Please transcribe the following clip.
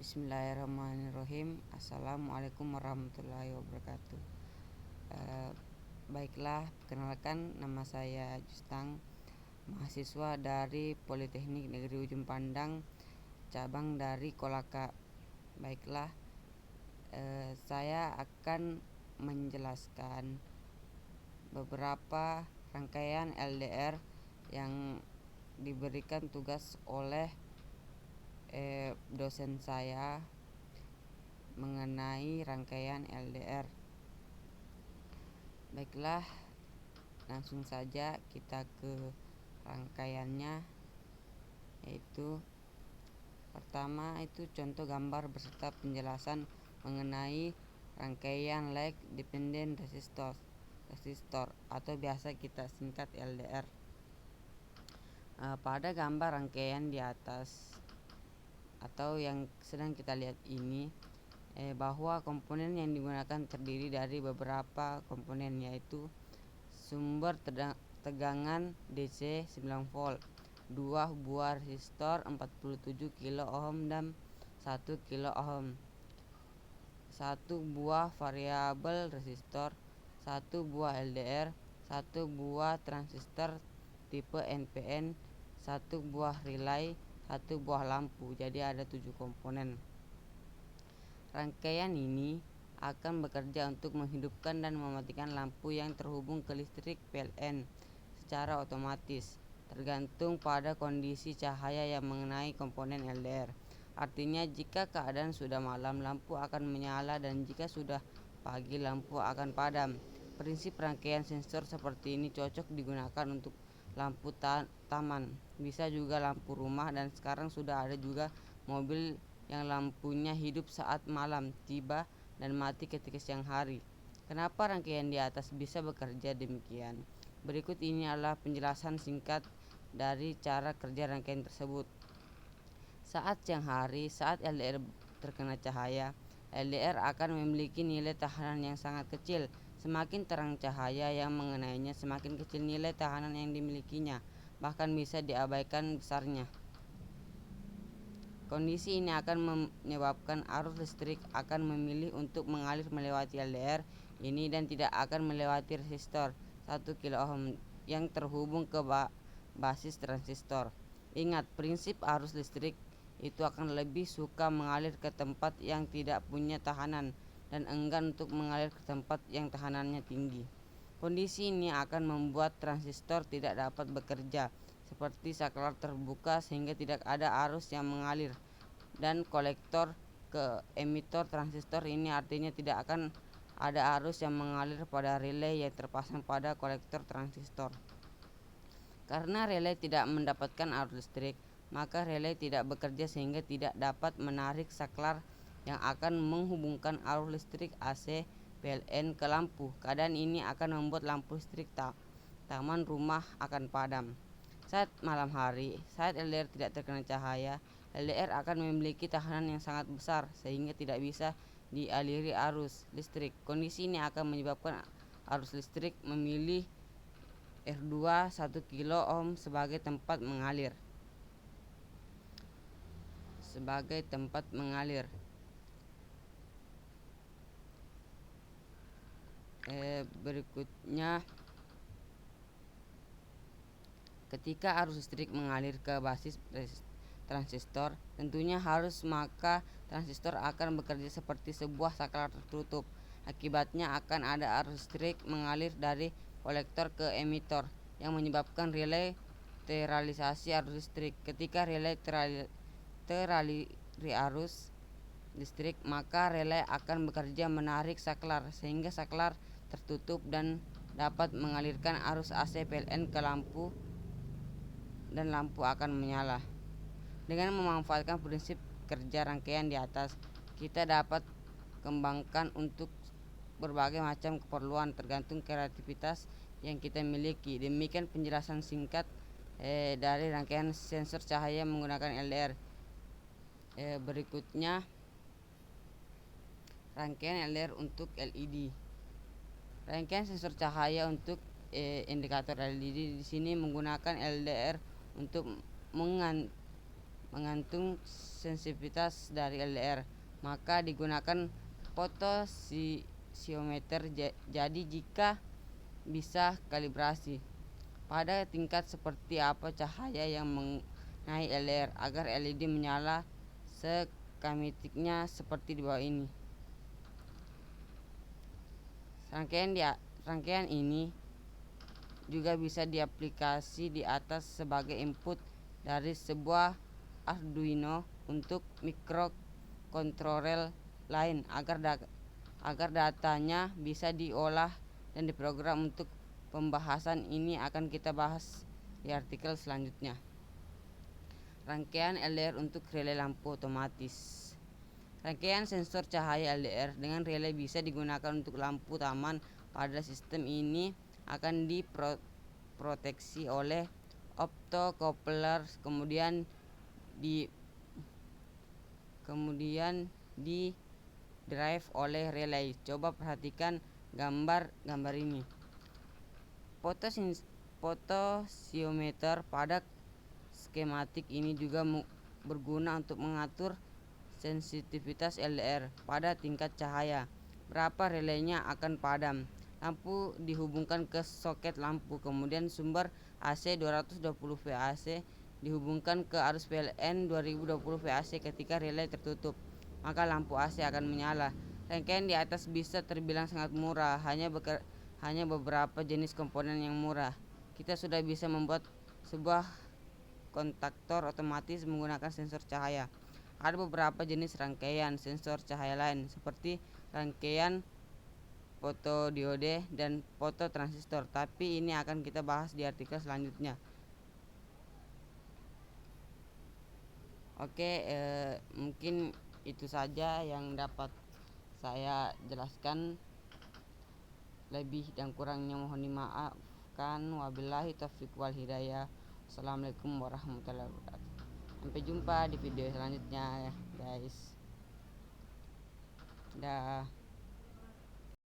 Bismillahirrahmanirrahim. Assalamualaikum warahmatullahi wabarakatuh. Baiklah, perkenalkan, nama saya Justang, mahasiswa dari Politeknik Negeri Ujung Pandang, cabang dari Kolaka. Baiklah, saya akan menjelaskan beberapa rangkaian LDR yang diberikan tugas oleh dosen saya mengenai rangkaian LDR. Baiklah, langsung saja kita ke rangkaiannya, yaitu pertama itu contoh gambar beserta penjelasan mengenai rangkaian like dependent resistor atau biasa kita singkat LDR. Pada gambar rangkaian di atas atau yang sedang kita lihat ini, bahwa komponen yang digunakan terdiri dari beberapa komponen, yaitu sumber tegangan DC 9 volt, 2 buah resistor 47 kilo ohm dan 1 kilo ohm, 1 buah variabel resistor, 1 buah LDR, 1 buah transistor tipe NPN, 1 buah relay, 1 buah lampu. Jadi ada 7 komponen. Rangkaian ini akan bekerja untuk menghidupkan dan mematikan lampu yang terhubung ke listrik PLN secara otomatis, tergantung pada kondisi cahaya yang mengenai komponen LDR. Artinya jika keadaan sudah malam, lampu akan menyala, dan jika sudah pagi, lampu akan padam. Prinsip rangkaian sensor seperti ini cocok digunakan untuk lampu taman, bisa juga lampu rumah, dan sekarang sudah ada juga mobil yang lampunya hidup saat malam tiba dan mati ketika siang hari. Kenapa rangkaian di atas bisa bekerja demikian? Berikut ini adalah penjelasan singkat dari cara kerja rangkaian tersebut. Saat siang hari, saat LDR terkena cahaya, LDR akan memiliki nilai tahanan yang sangat kecil. Semakin terang cahaya yang mengenainya, semakin kecil nilai tahanan yang dimilikinya, bahkan bisa diabaikan besarnya. Kondisi ini akan menyebabkan arus listrik akan memilih untuk mengalir melewati LDR ini dan tidak akan melewati resistor 1 kilo ohm yang terhubung ke basis transistor. Ingat, prinsip arus listrik itu akan lebih suka mengalir ke tempat yang tidak punya tahanan dan enggan untuk mengalir ke tempat yang tahanannya tinggi. Kondisi ini akan membuat transistor tidak dapat bekerja seperti saklar terbuka sehingga tidak ada arus yang mengalir, dan kolektor ke emitor transistor ini artinya tidak akan ada arus yang mengalir pada relay yang terpasang pada kolektor transistor. Karena relay tidak mendapatkan arus listrik, maka relay tidak bekerja sehingga tidak dapat menarik saklar yang akan menghubungkan arus listrik AC PLN ke lampu. Keadaan ini akan membuat lampu listrik taman rumah akan padam. Saat malam hari, saat LDR tidak terkena cahaya, LDR akan memiliki tahanan yang sangat besar sehingga tidak bisa dialiri arus listrik. Kondisi ini akan menyebabkan arus listrik memilih R2 1 kilo ohm sebagai tempat mengalir. Berikutnya, ketika arus listrik mengalir ke basis transistor, tentunya maka transistor akan bekerja seperti sebuah saklar tertutup. Akibatnya akan ada arus listrik mengalir dari kolektor ke emitor yang menyebabkan relay terrealisasi arus listrik. Ketika relay teraliri arus listrik, maka relay akan bekerja menarik saklar sehingga saklar tertutup dan dapat mengalirkan arus AC PLN ke lampu, dan lampu akan menyala. Dengan memanfaatkan prinsip kerja rangkaian di atas, kita dapat kembangkan untuk berbagai macam keperluan tergantung kreativitas yang kita miliki. Demikian penjelasan singkat dari rangkaian sensor cahaya menggunakan LDR. Berikutnya, rangkaian LDR untuk LED. Rangkaian sensor cahaya untuk indikator LED di sini menggunakan LDR untuk menggantung sensitivitas dari LDR, maka digunakan potosiometer. Jadi jika bisa kalibrasi pada tingkat seperti apa cahaya yang mengenai LDR agar LED menyala skematiknya seperti di bawah ini. Rangkaian ini juga bisa diaplikasi di atas sebagai input dari sebuah Arduino untuk mikrokontroler lain agar datanya bisa diolah dan diprogram. Untuk pembahasan ini akan kita bahas di artikel selanjutnya. Rangkaian LDR untuk relay lampu otomatis. Rangkaian sensor cahaya LDR dengan relay bisa digunakan untuk lampu taman. Pada sistem ini akan diproteksi oleh optocoupler, kemudian di drive oleh relay. Coba perhatikan gambar ini. Potosiometer pada skematik ini juga berguna untuk mengatur sensitivitas LDR pada tingkat cahaya. Berapa relaynya akan padam. Lampu dihubungkan ke soket lampu, kemudian sumber AC 220 V AC dihubungkan ke arus PLN 2020 V AC. Ketika relay tertutup, maka lampu AC akan menyala. Rangkaian di atas bisa terbilang sangat murah, hanya beberapa jenis komponen yang murah. Kita sudah bisa membuat sebuah kontaktor otomatis menggunakan sensor cahaya. Ada beberapa jenis rangkaian sensor cahaya lain seperti rangkaian fotodiode dan fototransistor, tapi ini akan kita bahas di artikel selanjutnya. Oke, mungkin itu saja yang dapat saya jelaskan. Lebih dan kurangnya mohon dimaafkan. Wabillahi taufiq wal hidayah. Assalamualaikum warahmatullahi wabarakatuh. Sampai jumpa di video selanjutnya ya guys. Dah.